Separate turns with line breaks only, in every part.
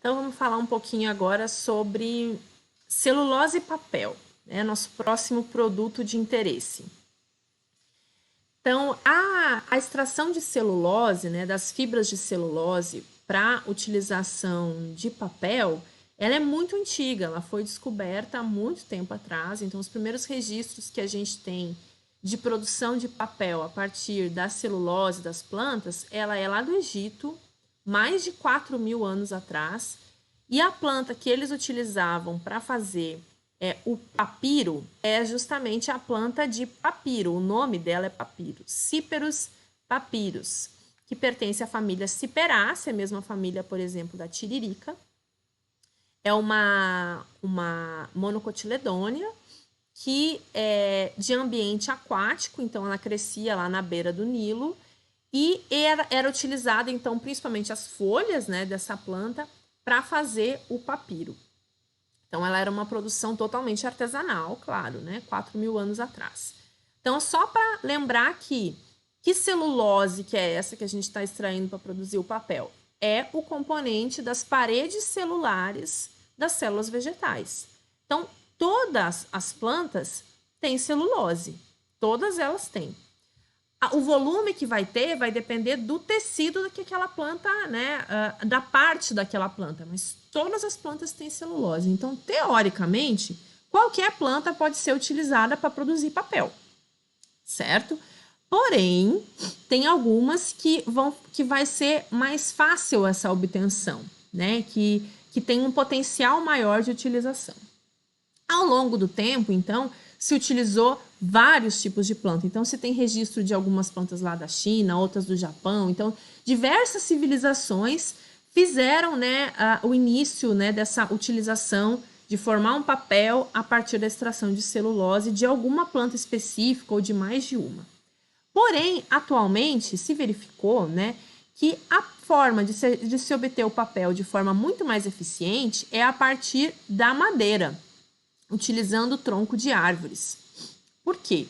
Então, vamos falar um pouquinho agora sobre celulose e papel, né? Nosso próximo produto de interesse. Então, a extração de celulose, né, das fibras de celulose para utilização de papel, ela é muito antiga, ela foi descoberta há muito tempo atrás. Então, os primeiros registros que a gente tem de produção de papel a partir da celulose das plantas, ela é lá do Egito, mais de 4.000 anos atrás, e a planta que eles utilizavam para fazer o papiro é justamente a planta de papiro, o nome dela é papiro, Cyperus papyrus, que pertence à família Cyperaceae, a mesma família, por exemplo, da tiririca. É uma monocotiledônea que é de ambiente aquático, então ela crescia lá na beira do Nilo, e era utilizada, então, principalmente as folhas, né, dessa planta para fazer o papiro. Então, ela era uma produção totalmente artesanal, claro, né, 4.000 anos atrás. Então, só para lembrar que celulose que é essa que a gente está extraindo para produzir o papel? É o componente das paredes celulares das células vegetais. Então, todas as plantas têm celulose, todas elas têm. O volume que vai ter vai depender do tecido que aquela planta, né, da parte daquela planta, mas todas as plantas têm celulose. Então, teoricamente, qualquer planta pode ser utilizada para produzir papel, certo? Porém, tem algumas que vai ser mais fácil essa obtenção, né, que tem um potencial maior de utilização. Ao longo do tempo, então, se utilizou vários tipos de planta. Então, se tem registro de algumas plantas lá da China, outras do Japão. Então, diversas civilizações fizeram, né, o início, né, dessa utilização de formar um papel a partir da extração de celulose de alguma planta específica ou de mais de uma. Porém, atualmente, se verificou, né, que a forma de se obter o papel de forma muito mais eficiente é a partir da madeira, utilizando o tronco de árvores. Por quê?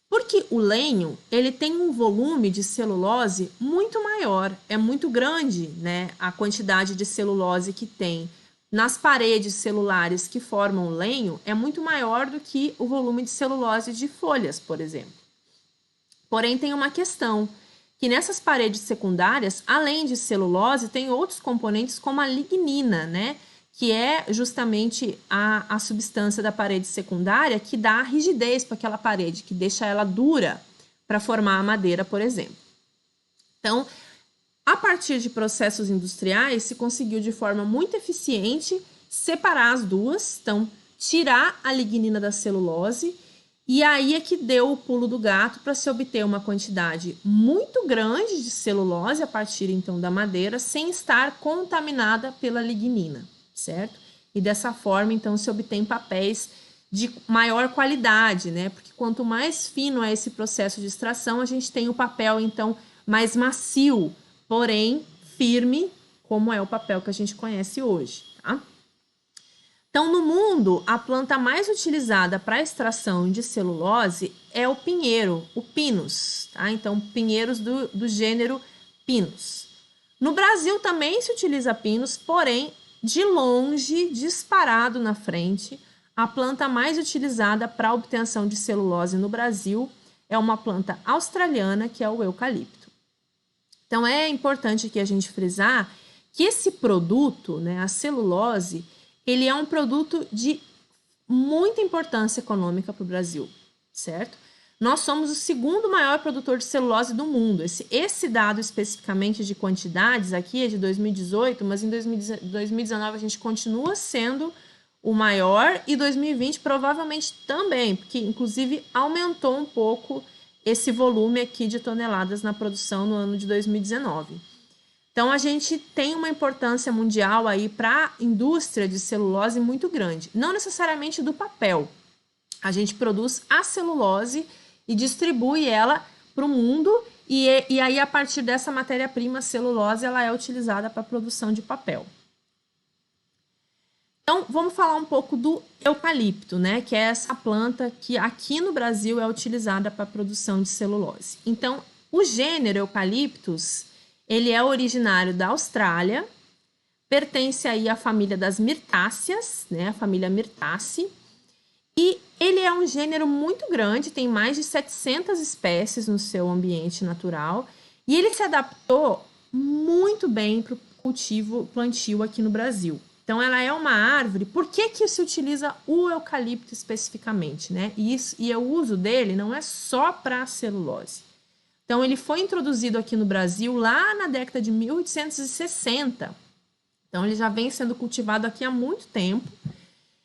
Porque o lenho, ele tem um volume de celulose muito maior, é muito grande, né, a quantidade de celulose que tem nas paredes celulares que formam o lenho é muito maior do que o volume de celulose de folhas, por exemplo. Porém, tem uma questão, que nessas paredes secundárias, além de celulose, tem outros componentes como a lignina, né, que é justamente a substância da parede secundária que dá rigidez para aquela parede, que deixa ela dura para formar a madeira, por exemplo. Então, a partir de processos industriais, se conseguiu de forma muito eficiente separar as duas, então, tirar a lignina da celulose, e aí é que deu o pulo do gato para se obter uma quantidade muito grande de celulose a partir, então, da madeira, sem estar contaminada pela lignina. Certo? E dessa forma, então, se obtém papéis de maior qualidade, né? Porque quanto mais fino é esse processo de extração, a gente tem o papel, então, mais macio, porém firme, como é o papel que a gente conhece hoje, tá? Então, no mundo, a planta mais utilizada para a extração de celulose é o pinheiro, o Pinus, tá? Então, pinheiros do gênero Pinus. No Brasil também se utiliza Pinus, porém, de longe, disparado na frente, a planta mais utilizada para a obtenção de celulose no Brasil é uma planta australiana, que é o eucalipto. Então, é importante aqui a gente frisar que esse produto, né, a celulose, ele é um produto de muita importância econômica para o Brasil, certo? Nós somos o segundo maior produtor de celulose do mundo. Esse dado especificamente de quantidades aqui é de 2018, mas em 2019 a gente continua sendo o maior e 2020 provavelmente também, porque inclusive aumentou um pouco esse volume aqui de toneladas na produção no ano de 2019. Então, a gente tem uma importância mundial aí para a indústria de celulose muito grande. Não necessariamente do papel. A gente produz a celulose e distribui ela para o mundo e aí, a partir dessa matéria-prima, celulose, ela é utilizada para a produção de papel. Então, vamos falar um pouco do eucalipto, né? Que é essa planta que aqui no Brasil é utilizada para a produção de celulose. Então, o gênero Eucalyptus, ele é originário da Austrália, pertence aí à família das mirtáceas, né? A família Myrtaceae. E ele é um gênero muito grande, tem mais de 700 espécies no seu ambiente natural. E ele se adaptou muito bem para o cultivo plantio aqui no Brasil. Então, ela é uma árvore. Por que se utiliza o eucalipto especificamente, né? E o uso dele não é só para celulose. Então, ele foi introduzido aqui no Brasil lá na década de 1860. Então, ele já vem sendo cultivado aqui há muito tempo.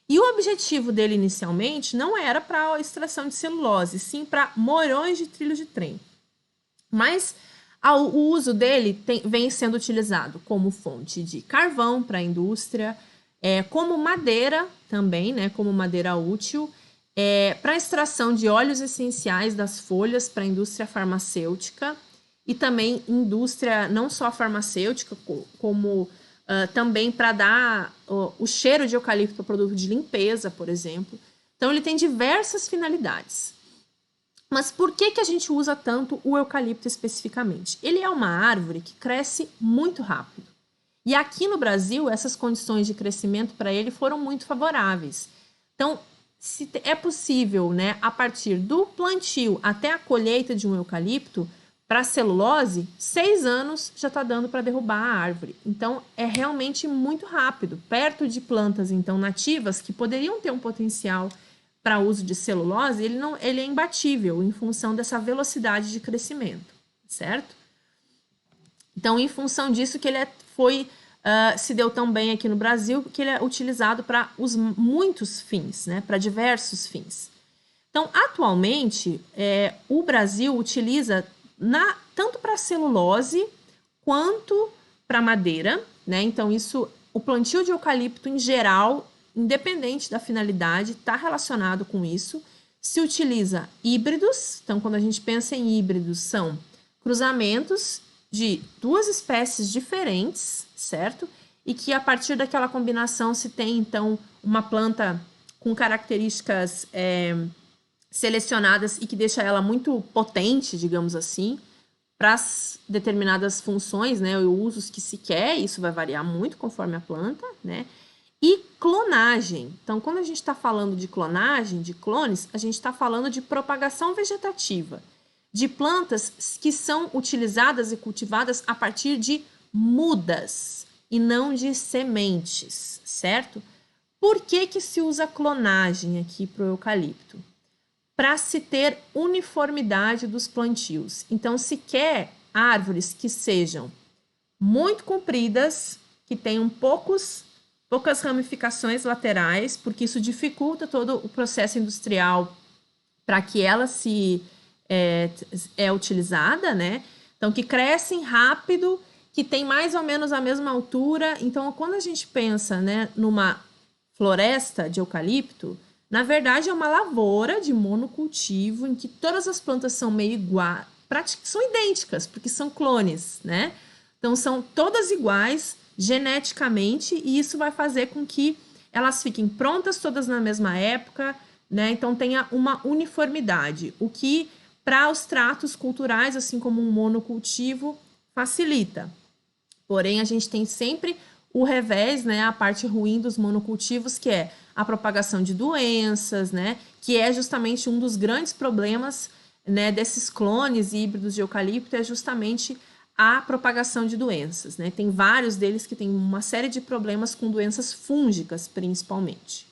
E o objetivo dele inicialmente não era para a extração de celulose, sim para moirões de trilhos de trem. Mas o uso dele vem sendo utilizado como fonte de carvão para a indústria, como madeira também, né, como madeira útil, para a extração de óleos essenciais das folhas para a indústria farmacêutica e também indústria não só farmacêutica, como também para dar o cheiro de eucalipto para produto de limpeza, por exemplo. Então, ele tem diversas finalidades. Mas por que a gente usa tanto o eucalipto especificamente? Ele é uma árvore que cresce muito rápido. E aqui no Brasil, essas condições de crescimento para ele foram muito favoráveis. Então, se é possível, né, a partir do plantio até a colheita de um eucalipto, para celulose, 6 anos já está dando para derrubar a árvore. Então, é realmente muito rápido. Perto de plantas, então, nativas, que poderiam ter um potencial para uso de celulose, ele é imbatível em função dessa velocidade de crescimento, certo? Então, em função disso que ele se deu tão bem aqui no Brasil, que ele é utilizado para muitos fins, né? Para diversos fins. Então, atualmente, o Brasil utiliza tanto para celulose quanto para madeira, né? Então, o plantio de eucalipto em geral, independente da finalidade, está relacionado com isso. Se utiliza híbridos, então quando a gente pensa em híbridos, são cruzamentos de 2 espécies diferentes, certo? E que a partir daquela combinação se tem, então, uma planta com características selecionadas e que deixa ela muito potente, digamos assim, para determinadas funções, né, ou usos que se quer, isso vai variar muito conforme a planta, né? E clonagem. Então, quando a gente está falando de clonagem, de clones, a gente está falando de propagação vegetativa, de plantas que são utilizadas e cultivadas a partir de mudas e não de sementes, certo? Por que se usa clonagem aqui para o eucalipto? Para se ter uniformidade dos plantios. Então, se quer árvores que sejam muito compridas, que tenham poucas ramificações laterais, porque isso dificulta todo o processo industrial para que ela é utilizada, né? Então, que crescem rápido, que tem mais ou menos a mesma altura. Então, quando a gente pensa, né, numa floresta de eucalipto, na verdade é uma lavoura de monocultivo em que todas as plantas são meio iguais, são idênticas, porque são clones, né? Então, são todas iguais geneticamente, e isso vai fazer com que elas fiquem prontas todas na mesma época, né? Então tenha uma uniformidade, o que para os tratos culturais, assim como um monocultivo, facilita. Porém, a gente tem sempre o revés, né? A parte ruim dos monocultivos, que é a propagação de doenças, né? Que é justamente um dos grandes problemas, né, desses clones híbridos de eucalipto, é justamente a propagação de doenças, né? Tem vários deles que têm uma série de problemas com doenças fúngicas, principalmente.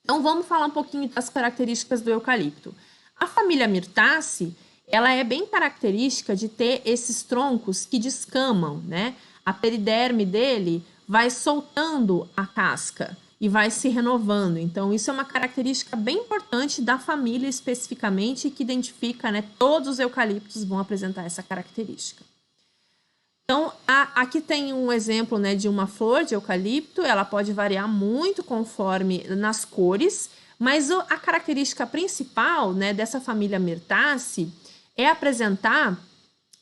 Então, vamos falar um pouquinho das características do eucalipto. A família Myrtaceae, ela é bem característica de ter esses troncos que descamam, né? A periderme dele vai soltando a casca e vai se renovando. Então, isso é uma característica bem importante da família especificamente, que identifica, né, todos os eucaliptos vão apresentar essa característica. Então, aqui tem um exemplo, né, de uma flor de eucalipto. Ela pode variar muito conforme nas cores, mas a característica principal, né, dessa família Myrtaceae é apresentar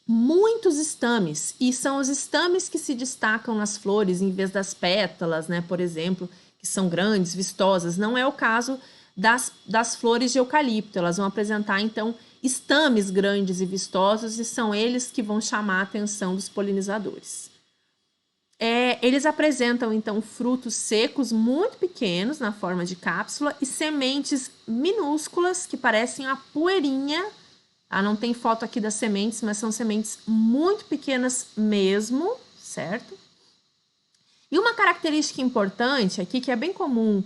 muitos estames, e são os estames que se destacam nas flores em vez das pétalas, né, por exemplo, que são grandes, vistosas. Não é o caso das flores de eucalipto. Elas vão apresentar, então, estames grandes e vistosos, e são eles que vão chamar a atenção dos polinizadores. eles apresentam, então, frutos secos muito pequenos, na forma de cápsula, e sementes minúsculas, que parecem a poeirinha. Não tem foto aqui das sementes, mas são sementes muito pequenas mesmo, certo? E uma característica importante aqui, que é bem comum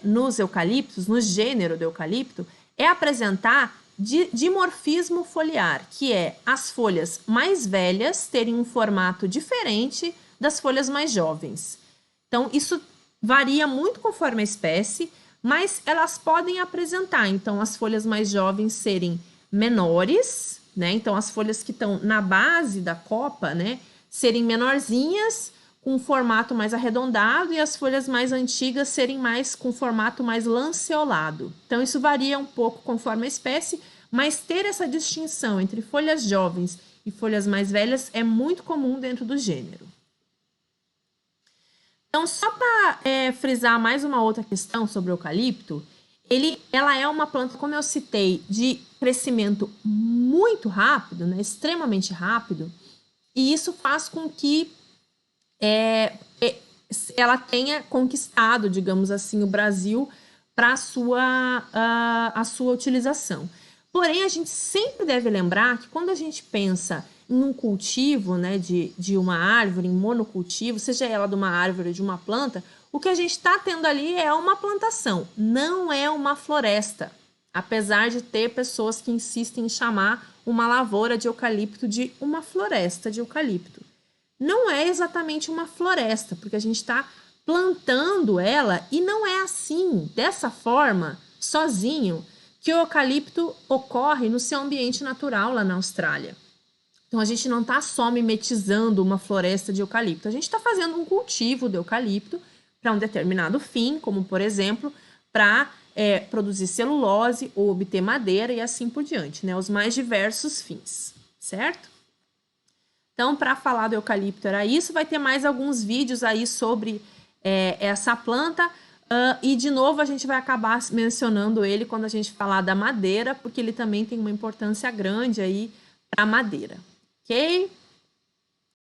nos eucaliptos, no gênero do eucalipto, é apresentar dimorfismo foliar, que é as folhas mais velhas terem um formato diferente das folhas mais jovens. Então, isso varia muito conforme a espécie, mas elas podem apresentar, então, as folhas mais jovens serem menores, né? Então, as folhas que estão na base da copa, né, serem menorzinhas, com um formato mais arredondado, e as folhas mais antigas serem mais com formato mais lanceolado. Então, isso varia um pouco conforme a espécie, mas ter essa distinção entre folhas jovens e folhas mais velhas é muito comum dentro do gênero. Então, só para frisar mais uma outra questão sobre o eucalipto, ela é uma planta, como eu citei, de crescimento muito rápido, né, extremamente rápido, e isso faz com que ela tenha conquistado, digamos assim, o Brasil para a sua utilização. Porém, a gente sempre deve lembrar que quando a gente pensa em um cultivo, né, de uma árvore, em monocultivo, seja ela de uma árvore ou de uma planta, o que a gente está tendo ali é uma plantação, não é uma floresta. Apesar de ter pessoas que insistem em chamar uma lavoura de eucalipto de uma floresta de eucalipto. Não é exatamente uma floresta, porque a gente está plantando ela e não é assim, dessa forma, sozinho, que o eucalipto ocorre no seu ambiente natural lá na Austrália. Então, a gente não está só mimetizando uma floresta de eucalipto, a gente está fazendo um cultivo de eucalipto para um determinado fim, como, por exemplo, para produzir celulose ou obter madeira e assim por diante, né? Os mais diversos fins, certo? Então, para falar do eucalipto era isso, vai ter mais alguns vídeos aí sobre essa planta e, de novo, a gente vai acabar mencionando ele quando a gente falar da madeira, porque ele também tem uma importância grande aí para a madeira, ok?